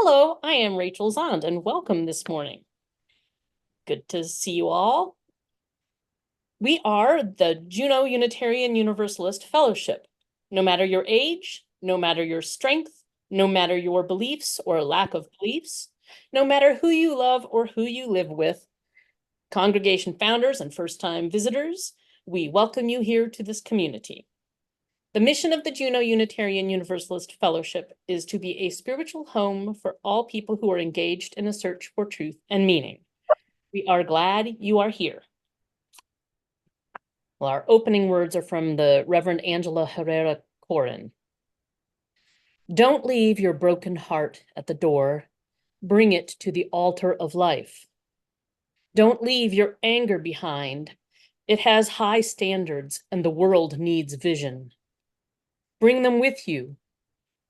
Hello, I am Rachel Zahnd and welcome this morning. Good to see you all. We are the Juneau Unitarian Universalist Fellowship. No matter your age, no matter your strength, no matter your beliefs or lack of beliefs, no matter who you love or who you live with, congregation founders and first-time visitors, we welcome you here to this community. The mission of the Juneau Unitarian Universalist Fellowship is to be a spiritual home for all people who are engaged in a search for truth and meaning. We are glad you are here. Well, our opening words are from the Reverend Angela Herrera Corin. Don't leave your broken heart at the door. Bring it to the altar of life. Don't leave your anger behind. It has high standards and the world needs vision. Bring them with you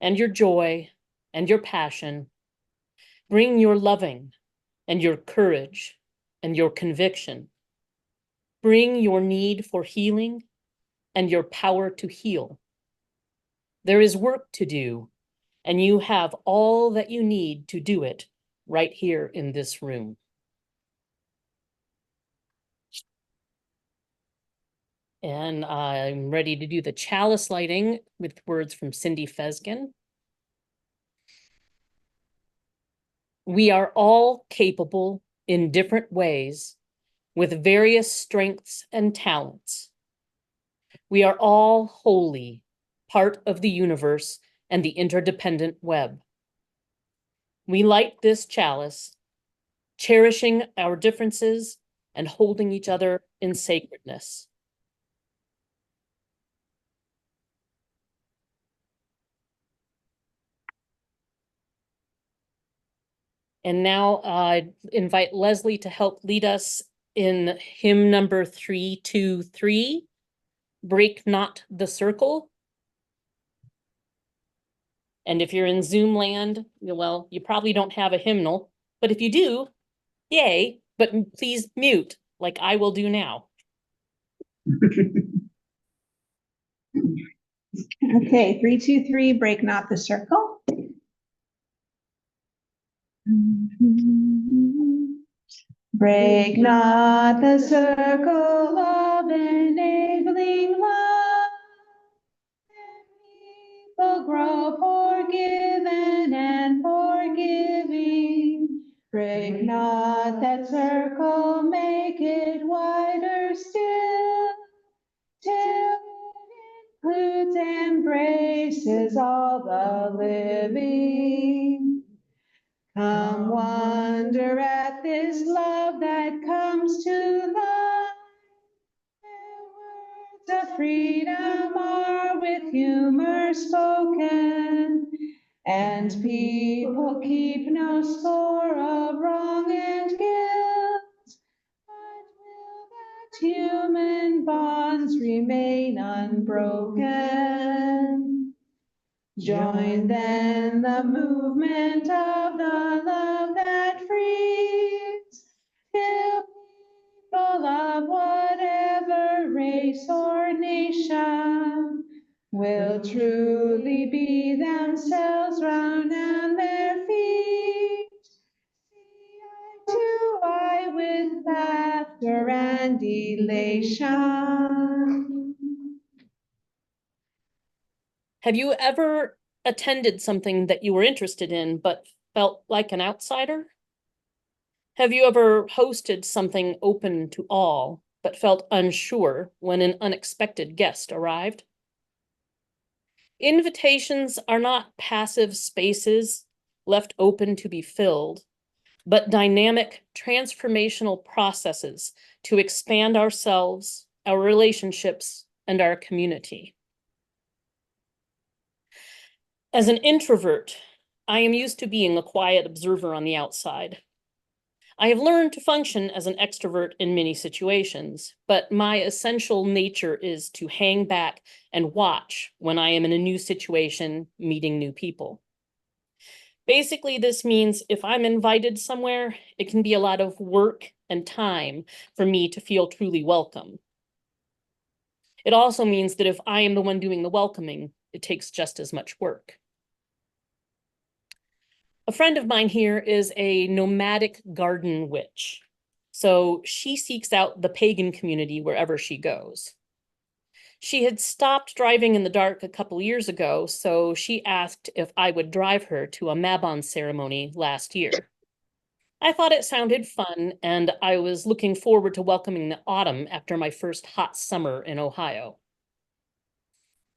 and your joy and your passion. Bring your loving and your courage and your conviction. Bring your need for healing and your power to heal. There is work to do, and you have all that you need to do it right here in this room. And I'm ready to do the chalice lighting with words from Cindy Fesgen. We are all capable in different ways with various strengths and talents. We are all holy, part of the universe and the interdependent web. We light this chalice, cherishing our differences and holding each other in sacredness. And now I invite Leslie to help lead us in hymn number 323, Break Not the Circle. And if you're in Zoom land, well, you probably don't have a hymnal, but if you do, yay, but please mute like I will do now. Okay, 3, 2, 3, Break Not the Circle. Break not the circle of enabling love, and people grow forgiven and forgiving. Break not that circle, make it wider still, till it includes, embraces all the living. Come wonder at this love that comes to life. Their words of freedom are with humor spoken, and people keep no score of wrong and guilt. But will that human bonds remain unbroken? Join then the movement of the love that frees, till people of whatever race or nation will truly be themselves round and their feet. See eye to eye with laughter and elation. Have you ever attended something that you were interested in but felt like an outsider? Have you ever hosted something open to all but felt unsure when an unexpected guest arrived? Invitations are not passive spaces left open to be filled, but dynamic transformational processes to expand ourselves, our relationships, and our community. As an introvert, I am used to being a quiet observer on the outside. I have learned to function as an extrovert in many situations, but my essential nature is to hang back and watch when I am in a new situation, meeting new people. Basically, this means if I'm invited somewhere, it can be a lot of work and time for me to feel truly welcome. It also means that if I am the one doing the welcoming, it takes just as much work. A friend of mine here is a nomadic garden witch. So she seeks out the pagan community wherever she goes. She had stopped driving in the dark a couple years ago, so she asked if I would drive her to a Mabon ceremony last year. I thought it sounded fun, and I was looking forward to welcoming the autumn after my first hot summer in Ohio.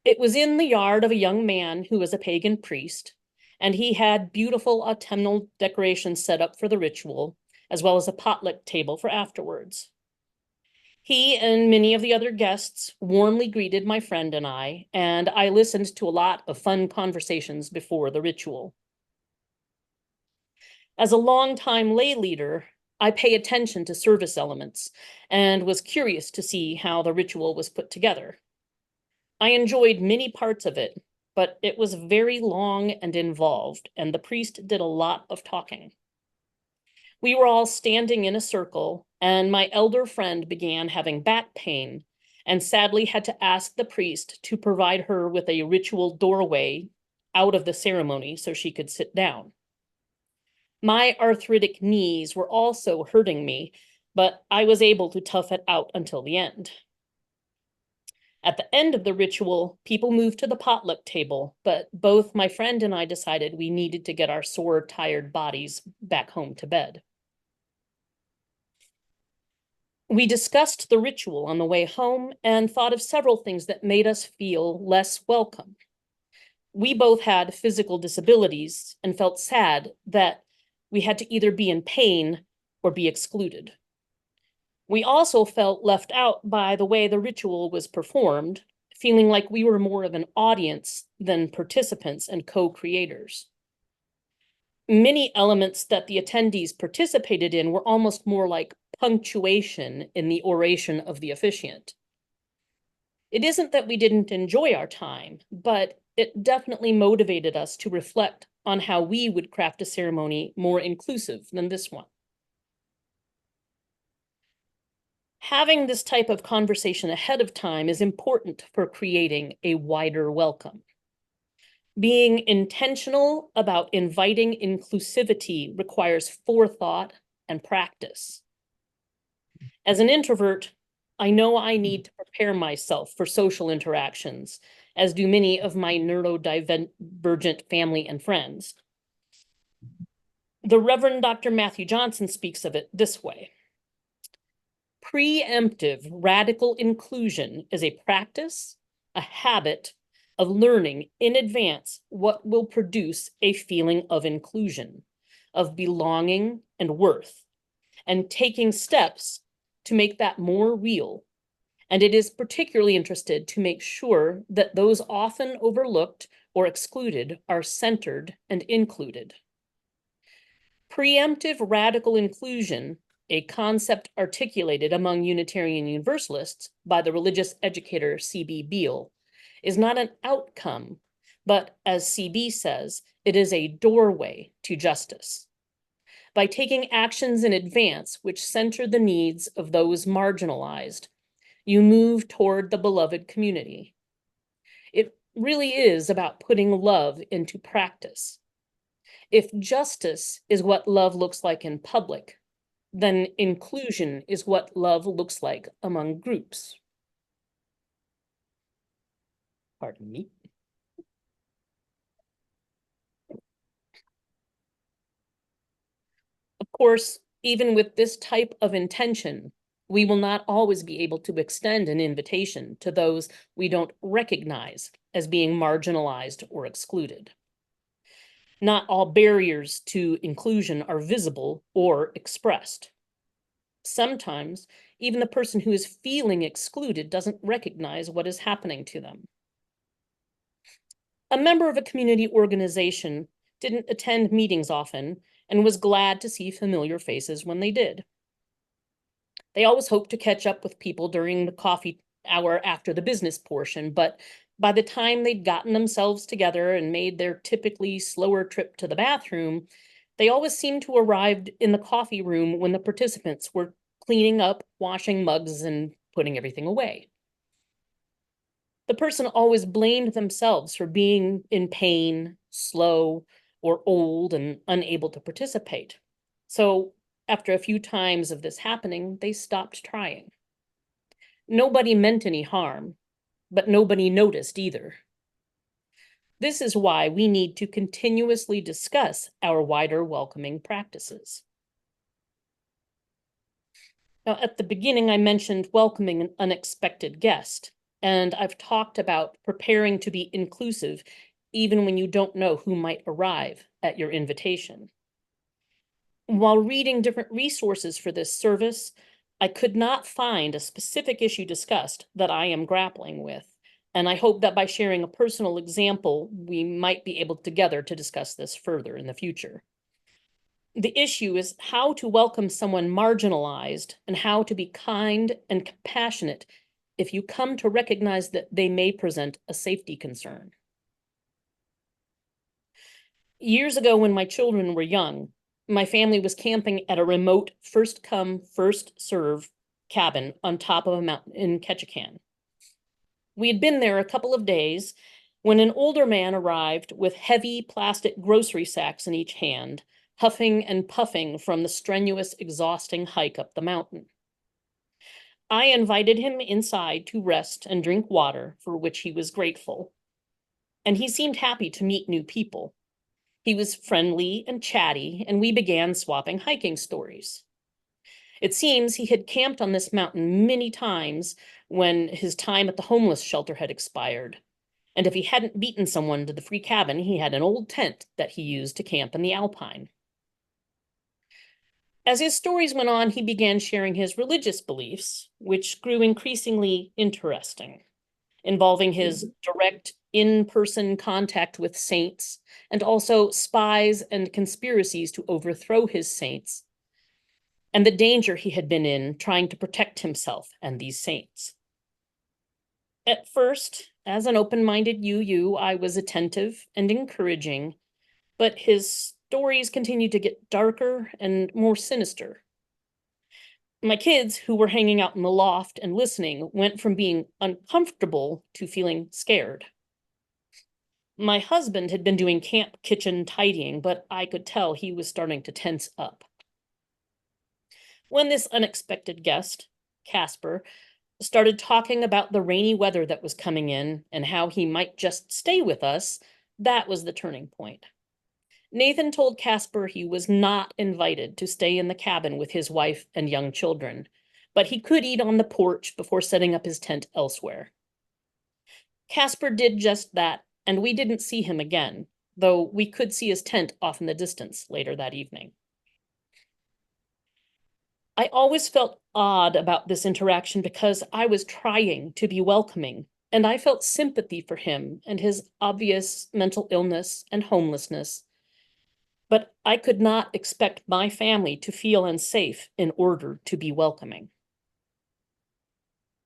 It was in the yard of a young man who was a pagan priest, and he had beautiful autumnal decorations set up for the ritual, as well as a potluck table for afterwards. He and many of the other guests warmly greeted my friend and I listened to a lot of fun conversations before the ritual. As a longtime lay leader, I pay attention to service elements and was curious to see how the ritual was put together. I enjoyed many parts of it, but it was very long and involved, and the priest did a lot of talking. We were all standing in a circle, and my elder friend began having back pain and sadly had to ask the priest to provide her with a ritual doorway out of the ceremony so she could sit down. My arthritic knees were also hurting me, but I was able to tough it out until the end. At the end of the ritual, people moved to the potluck table, but both my friend and I decided we needed to get our sore, tired bodies back home to bed. We discussed the ritual on the way home and thought of several things that made us feel less welcome. We both had physical disabilities and felt sad that we had to either be in pain or be excluded. We also felt left out by the way the ritual was performed, feeling like we were more of an audience than participants and co-creators. Many elements that the attendees participated in were almost more like punctuation in the oration of the officiant. It isn't that we didn't enjoy our time, but it definitely motivated us to reflect on how we would craft a ceremony more inclusive than this one. Having this type of conversation ahead of time is important for creating a wider welcome. Being intentional about inviting inclusivity requires forethought and practice. As an introvert, I know I need to prepare myself for social interactions, as do many of my neurodivergent family and friends. The Reverend Dr. Matthew Johnson speaks of it this way. Preemptive radical inclusion is a practice, a habit of learning in advance what will produce a feeling of inclusion, of belonging and worth, and taking steps to make that more real. And it is particularly interested to make sure that those often overlooked or excluded are centered and included. Preemptive radical inclusion, a concept articulated among Unitarian Universalists by the religious educator C.B. Beale, is not an outcome, but as C.B. says, it is a doorway to justice. By taking actions in advance which center the needs of those marginalized, you move toward the beloved community. It really is about putting love into practice. If justice is what love looks like in public, then inclusion is what love looks like among groups. Pardon me. Of course, even with this type of intention, we will not always be able to extend an invitation to those we don't recognize as being marginalized or excluded. Not all barriers to inclusion are visible or expressed. Sometimes, even the person who is feeling excluded doesn't recognize what is happening to them. A member of a community organization didn't attend meetings often and was glad to see familiar faces when they did. They always hoped to catch up with people during the coffee hour after the business portion, but by the time they'd gotten themselves together and made their typically slower trip to the bathroom, they always seemed to arrive in the coffee room when the participants were cleaning up, washing mugs, and putting everything away. The person always blamed themselves for being in pain, slow, or old and unable to participate. So after a few times of this happening, they stopped trying. Nobody meant any harm, but nobody noticed either. This is why we need to continuously discuss our wider welcoming practices. Now, at the beginning, I mentioned welcoming an unexpected guest, and I've talked about preparing to be inclusive even when you don't know who might arrive at your invitation. While reading different resources for this service, I could not find a specific issue discussed that I am grappling with, and I hope that by sharing a personal example, we might be able together to discuss this further in the future. The issue is how to welcome someone marginalized and how to be kind and compassionate if you come to recognize that they may present a safety concern. Years ago, when my children were young, my family was camping at a remote first come, first serve cabin on top of a mountain in Ketchikan. We had been there a couple of days when an older man arrived with heavy plastic grocery sacks in each hand, huffing and puffing from the strenuous, exhausting hike up the mountain. I invited him inside to rest and drink water, for which he was grateful. And he seemed happy to meet new people. He was friendly and chatty, and we began swapping hiking stories. It seems he had camped on this mountain many times when his time at the homeless shelter had expired. And if he hadn't beaten someone to the free cabin, he had an old tent that he used to camp in the Alpine. As his stories went on, he began sharing his religious beliefs, which grew increasingly interesting, involving his direct in-person contact with saints and also spies and conspiracies to overthrow his saints, and the danger he had been in trying to protect himself and these saints. At first, as an open-minded UU, I was attentive and encouraging, but his stories continued to get darker and more sinister. My kids, who were hanging out in the loft and listening, went from being uncomfortable to feeling scared. My husband had been doing camp kitchen tidying, but I could tell he was starting to tense up. When this unexpected guest, Casper, started talking about the rainy weather that was coming in and how he might just stay with us, that was the turning point. Nathan told Casper he was not invited to stay in the cabin with his wife and young children, but he could eat on the porch before setting up his tent elsewhere. Casper did just that, and we didn't see him again, though we could see his tent off in the distance later that evening. I always felt odd about this interaction because I was trying to be welcoming, and I felt sympathy for him and his obvious mental illness and homelessness. But I could not expect my family to feel unsafe in order to be welcoming.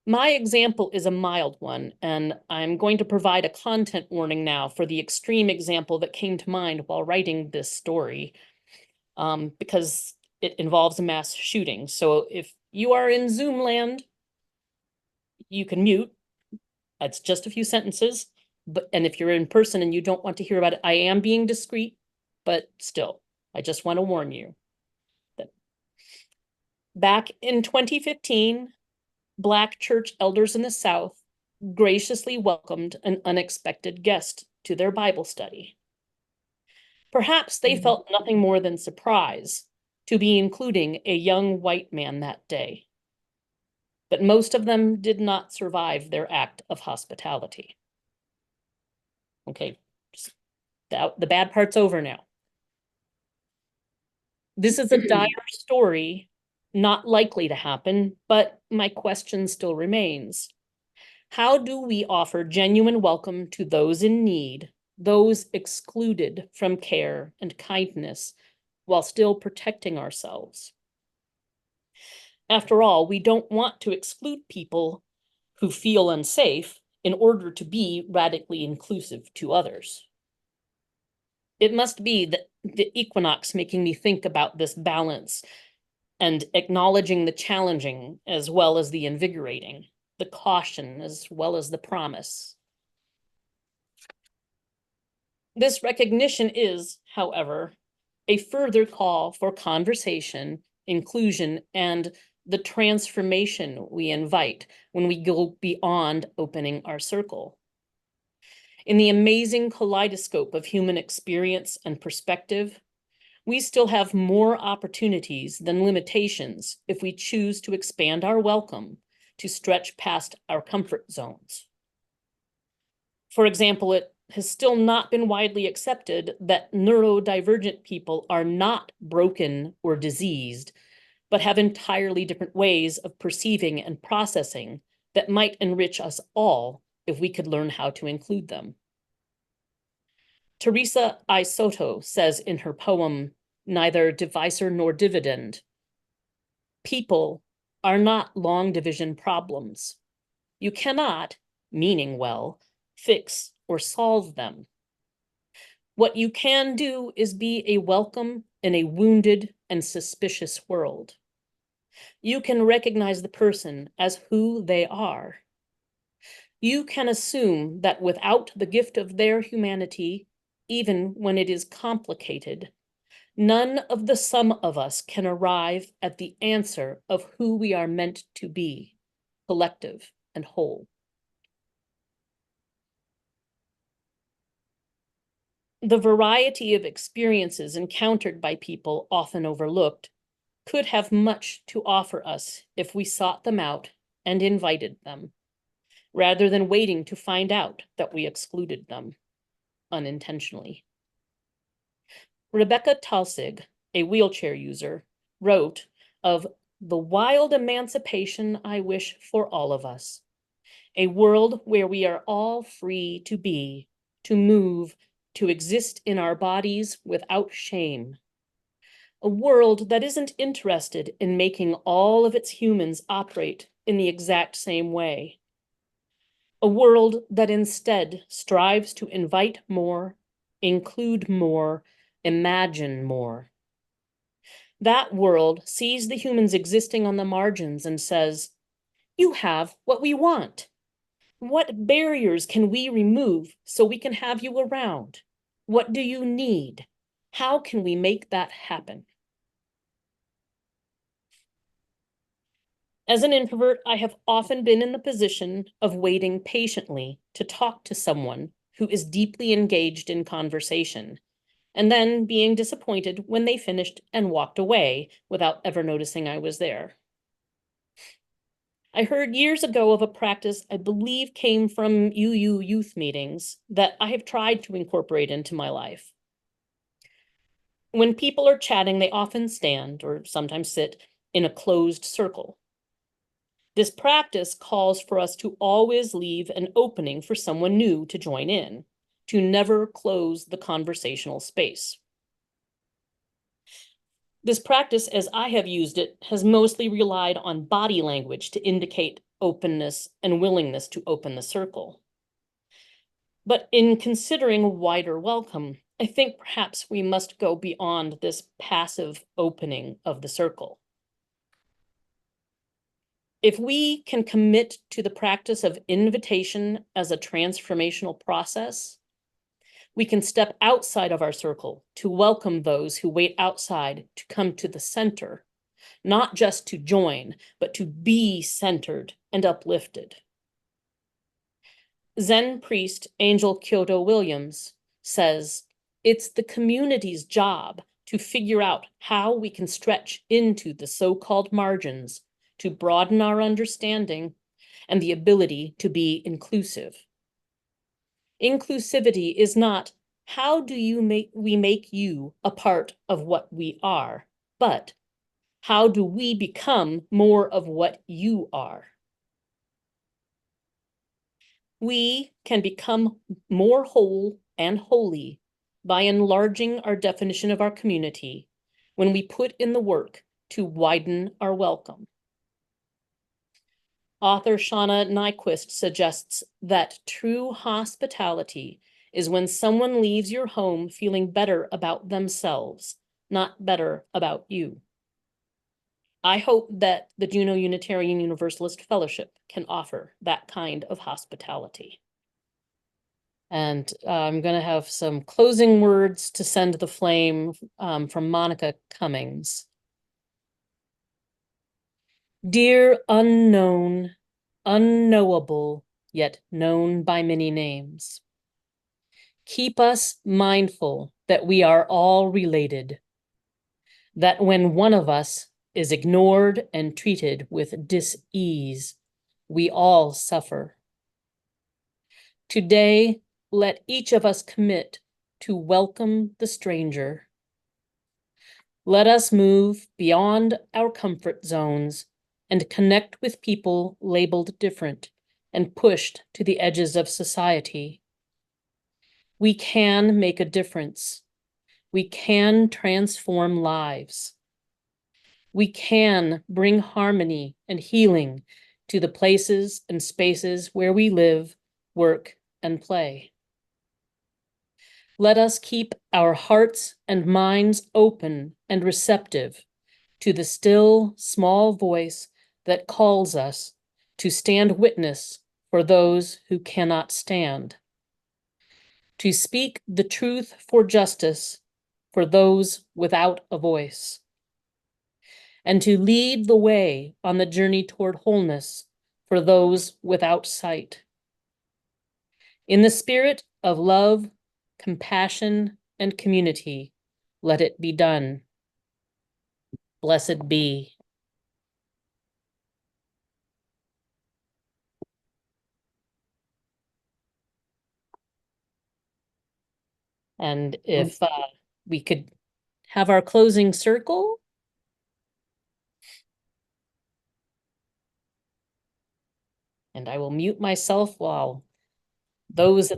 My example is a mild one, and I'm going to provide a content warning now for the extreme example that came to mind while writing this story, because it involves a mass shooting. So if you are in Zoom land, you can mute. That's just a few sentences. And if you're in person and you don't want to hear about it, I am being discreet, but still, I just want to warn you that back in 2015, Black church elders in the South graciously welcomed an unexpected guest to their Bible study. Perhaps they felt nothing more than surprise to be including a young white man that day. But most of them did not survive their act of hospitality. Okay, the bad part's over now. This is a dire story, not likely to happen, but my question still remains. How do we offer genuine welcome to those in need, those excluded from care and kindness, while still protecting ourselves? After all, we don't want to exclude people who feel unsafe in order to be radically inclusive to others. It must be the equinox making me think about this balance and acknowledging the challenging as well as the invigorating, the caution as well as the promise. This recognition is, however, a further call for conversation, inclusion, and the transformation we invite when we go beyond opening our circle. In the amazing kaleidoscope of human experience and perspective, we still have more opportunities than limitations if we choose to expand our welcome to stretch past our comfort zones. For example, it has still not been widely accepted that neurodivergent people are not broken or diseased, but have entirely different ways of perceiving and processing that might enrich us all if we could learn how to include them. Teresa I. Soto says in her poem, Neither Divisor Nor Dividend, people are not long division problems. You cannot, meaning well, fix or solve them. What you can do is be a welcome in a wounded and suspicious world. You can recognize the person as who they are. You can assume that without the gift of their humanity, even when it is complicated, none of the sum of us can arrive at the answer of who we are meant to be, collective and whole. The variety of experiences encountered by people often overlooked could have much to offer us if we sought them out and invited them, rather than waiting to find out that we excluded them unintentionally. Rebecca Talsig, a wheelchair user, wrote of the wild emancipation I wish for all of us, a world where we are all free to be, to move, to exist in our bodies without shame. A world that isn't interested in making all of its humans operate in the exact same way. A world that instead strives to invite more, include more, imagine more. That world sees the humans existing on the margins and says, you have what we want. What barriers can we remove so we can have you around? What do you need? How can we make that happen? As an introvert, I have often been in the position of waiting patiently to talk to someone who is deeply engaged in conversation, and then being disappointed when they finished and walked away without ever noticing I was there. I heard years ago of a practice I believe came from UU youth meetings that I have tried to incorporate into my life. When people are chatting, they often stand or sometimes sit in a closed circle. This practice calls for us to always leave an opening for someone new to join in, to never close the conversational space. This practice, as I have used it, has mostly relied on body language to indicate openness and willingness to open the circle. But in considering a wider welcome, I think perhaps we must go beyond this passive opening of the circle. If we can commit to the practice of invitation as a transformational process, we can step outside of our circle to welcome those who wait outside to come to the center, not just to join, but to be centered and uplifted. Zen priest Angel Kyoto Williams says, it's the community's job to figure out how we can stretch into the so-called margins to broaden our understanding and the ability to be inclusive. Inclusivity is not, how do we make you a part of what we are, but how do we become more of what you are? We can become more whole and holy by enlarging our definition of our community when we put in the work to widen our welcome. Author Shauna Nyquist suggests that true hospitality is when someone leaves your home feeling better about themselves, not better about you. I hope that the Juneau Unitarian Universalist Fellowship can offer that kind of hospitality. And I'm going to have some closing words to send the flame from Monica Cummings. Dear unknown, unknowable, yet known by many names, keep us mindful that we are all related, that when one of us is ignored and treated with dis-ease, we all suffer. Today, let each of us commit to welcome the stranger. Let us move beyond our comfort zones and connect with people labeled different and pushed to the edges of society. We can make a difference. We can transform lives. We can bring harmony and healing to the places and spaces where we live, work, and play. Let us keep our hearts and minds open and receptive to the still, small voice that calls us to stand witness for those who cannot stand, to speak the truth for justice for those without a voice, and to lead the way on the journey toward wholeness for those without sight. In the spirit of love, compassion, and community, let it be done. Blessed be. And if we could have our closing circle. And I will mute myself while those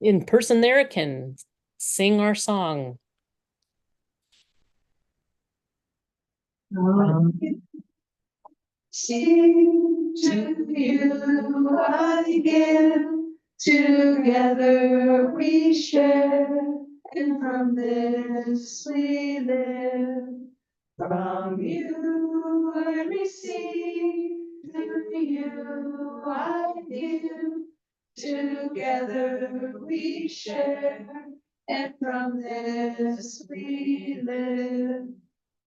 in person there can sing our song. Sing to you I give, together we share, and from this we live. From you I receive, to you I give, together we share, and from this we live.